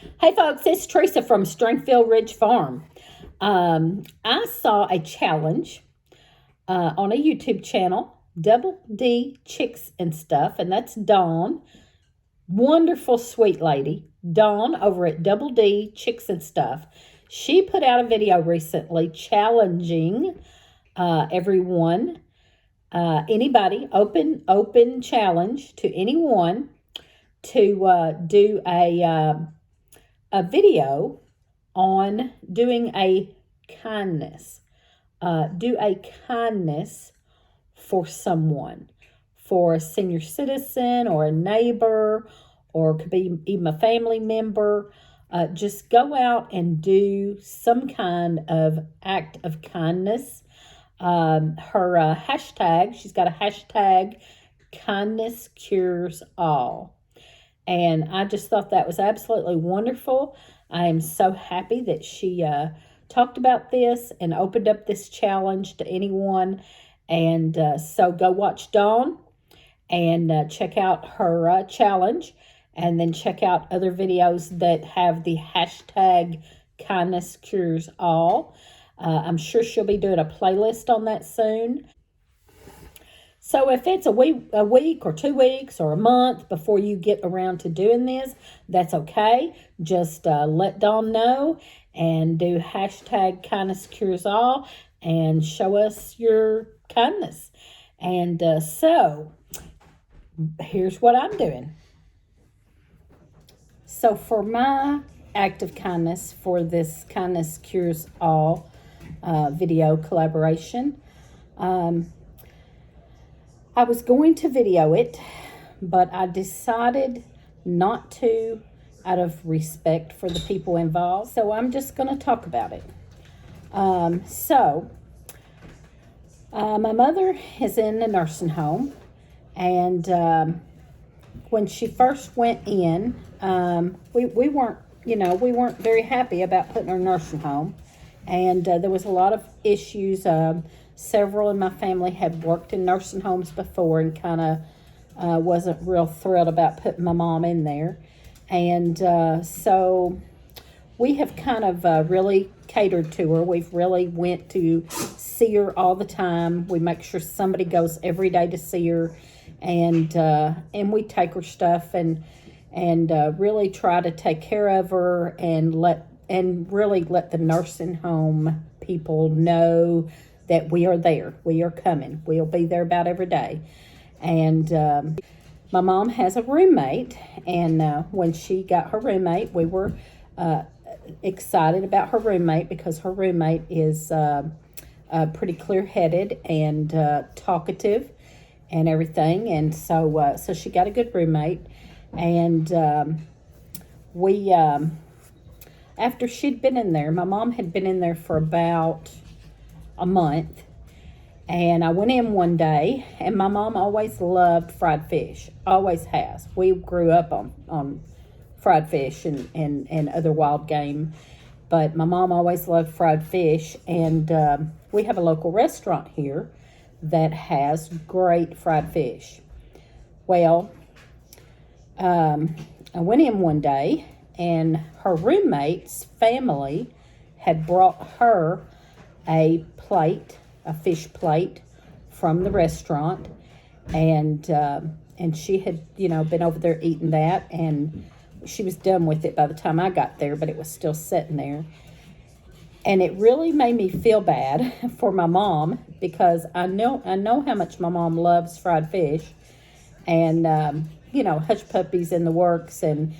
Hey folks, it's Teresa from Stringfield Ridge Farm. I saw a challenge on a YouTube channel, Double D Chicks and Stuff, and that's Dawn. Wonderful, sweet lady, Dawn over at Double D Chicks and Stuff. She put out a video recently challenging everyone, anybody, open challenge to anyone to do a video on doing a kindness. Do a kindness for someone, for a senior citizen or a neighbor, or it could be even a family member. Just go out and do some kind of act of kindness. Her hashtag, she's got a hashtag, kindness cures all. And I just thought that was absolutely wonderful. I am so happy that she talked about this and opened up this challenge to anyone. And so go watch Dawn and check out her challenge. And then check out other videos that have the hashtag kindness cures all. I'm sure she'll be doing a playlist on that soon. So if it's a week or 2 weeks or a month before you get around to doing this, that's okay. Just let Dawn know and do hashtag kindness cures all and show us your kindness. And so here's what I'm doing. So for my act of kindness for this kindness cures all video collaboration, I was going to video it, but I decided not to out of respect for the people involved. So I'm just going to talk about it. My mother is in a nursing home, and when she first went in, we weren't very happy about putting her in a nursing home, and there was a lot of issues. Several in my family had worked in nursing homes before and kind of wasn't real thrilled about putting my mom in there. And so we have kind of really catered to her. We've really went to see her all the time. We make sure somebody goes every day to see her. And we take her stuff and really try to take care of her and really let the nursing home people know that we are there. We are coming. We'll be there about every day. And my mom has a roommate, and when she got her roommate, we were excited about her roommate because her roommate is pretty clear-headed and talkative and everything. And so she got a good roommate. And we, after she'd been in there, my mom had been in there for about a month, and I went in one day, and my mom always loved fried fish, always has. We grew up on fried fish and other wild game, but my mom always loved fried fish, and we have a local restaurant here that has great fried fish. Well, I went in one day, and her roommate's family had brought her a fish plate from the restaurant, and she had, been over there eating that, and she was done with it by the time I got there, but it was still sitting there. And it really made me feel bad for my mom because I know how much my mom loves fried fish, and hush puppies in the works, and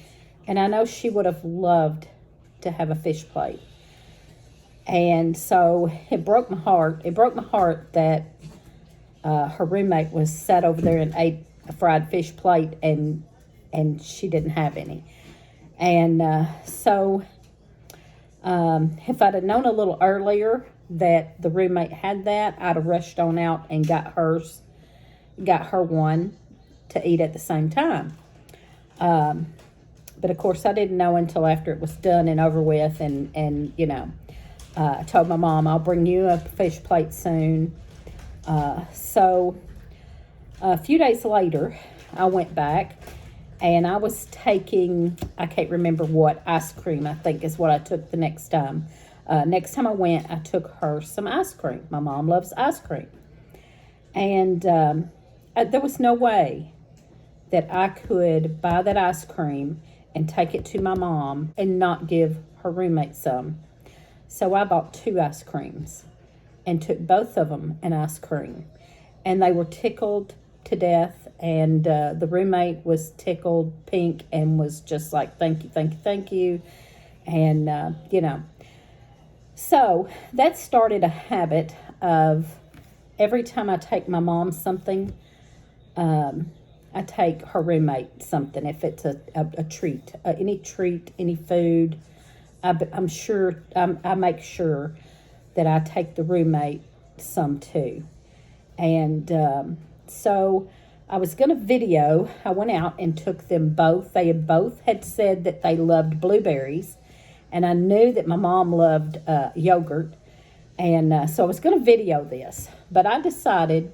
I know she would have loved to have a fish plate. And so it broke my heart. It broke my heart that her roommate was sat over there and ate a fried fish plate, and she didn't have any. And so if I'd have known a little earlier that the roommate had that, I'd have rushed on out and got her one to eat at the same time. But of course, I didn't know until after it was done and over with, and I told my mom, I'll bring you a fish plate soon. So a few days later, I went back And I was taking, I can't remember what, ice cream, I think is what I took the next time. Next time I went, I took her some ice cream. My mom loves ice cream. And there was no way that I could buy that ice cream and take it to my mom and not give her roommate some. So I bought 2 ice creams and took both of them an ice cream. And they were tickled to death. And the roommate was tickled pink and was just like, thank you, thank you, thank you. And, so that started a habit of every time I take my mom something, I take her roommate something. If it's a treat, any treat, any food, I'm sure, I make sure that I take the roommate some too. And so I was going to video. I went out and took them both. They both had said that they loved blueberries. And I knew that my mom loved yogurt. And so I was going to video this. But I decided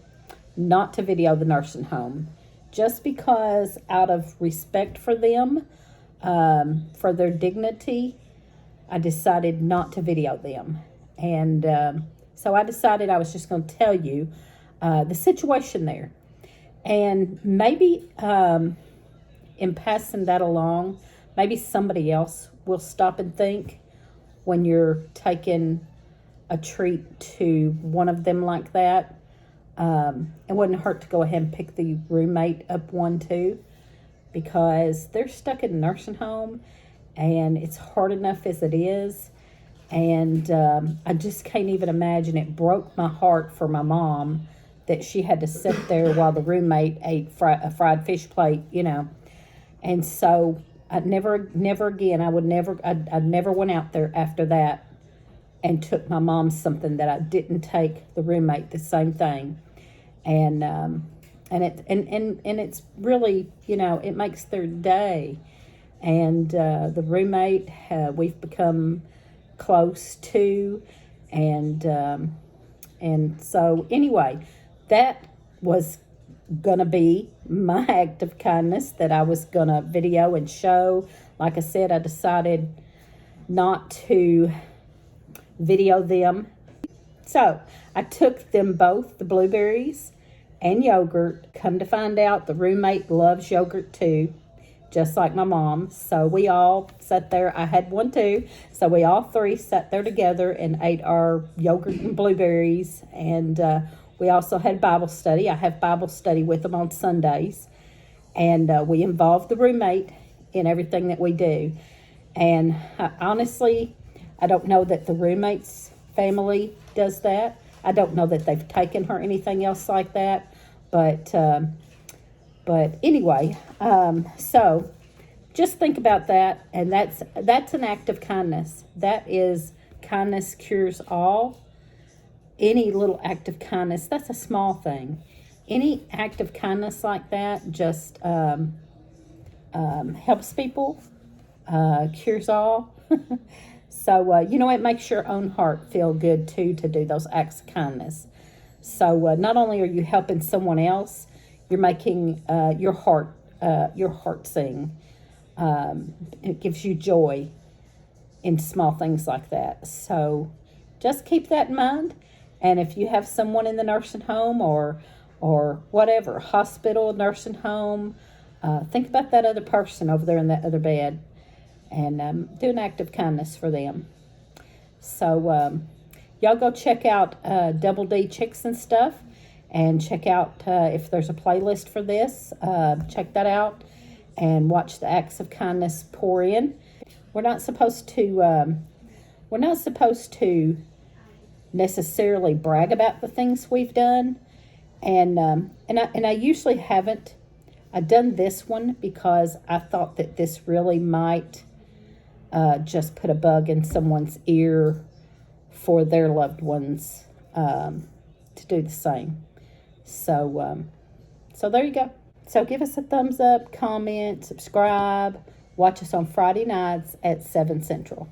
not to video the nursing home. Just because out of respect for them, for their dignity, I decided not to video them. And so I decided I was just going to tell you the situation there. And maybe in passing that along, maybe somebody else will stop and think when you're taking a treat to one of them like that. It wouldn't hurt to go ahead and pick the roommate up one too, because they're stuck in a nursing home and it's hard enough as it is. And I just can't even imagine. It broke my heart for my mom that she had to sit there while the roommate ate a fried fish plate, And so I'd never again, I'd never went out there after that and took my mom something that I didn't take the roommate the same thing. And it's really, it makes their day. And the roommate, we've become close to, and so anyway, that was gonna be my act of kindness that I was gonna video and show. Like I said, I decided not to video them. So I took them both the blueberries and yogurt. Come to find out, the roommate loves yogurt too, just like my mom. So we all sat there. I had one too. So we all 3 sat there together and ate our yogurt and blueberries. And we also had Bible study. I have Bible study with them on Sundays. And we involve the roommate in everything that we do. And honestly, I don't know that the roommate's family does that. I don't know that they've taken her anything else like that. But anyway, so just think about that. And that's an act of kindness. That is, kindness cures all. Any little act of kindness, that's a small thing. Any act of kindness like that just helps people, cures all. So, it makes your own heart feel good too to do those acts of kindness. So not only are you helping someone else, you're making your heart sing. It gives you joy in small things like that. So just keep that in mind. And if you have someone in the nursing home or whatever, hospital, nursing home, think about that other person over there in that other bed and do an act of kindness for them. So y'all go check out Double D Chicks and Stuff, and check out if there's a playlist for this. Check that out and watch the acts of kindness pour in. We're not supposed to necessarily brag about the things we've done, and I usually haven't. I've done this one because I thought that this really might just put a bug in someone's ear for their loved ones to do the same. So there you go. So give us a thumbs up, comment, subscribe. Watch us on Friday nights at 7 Central.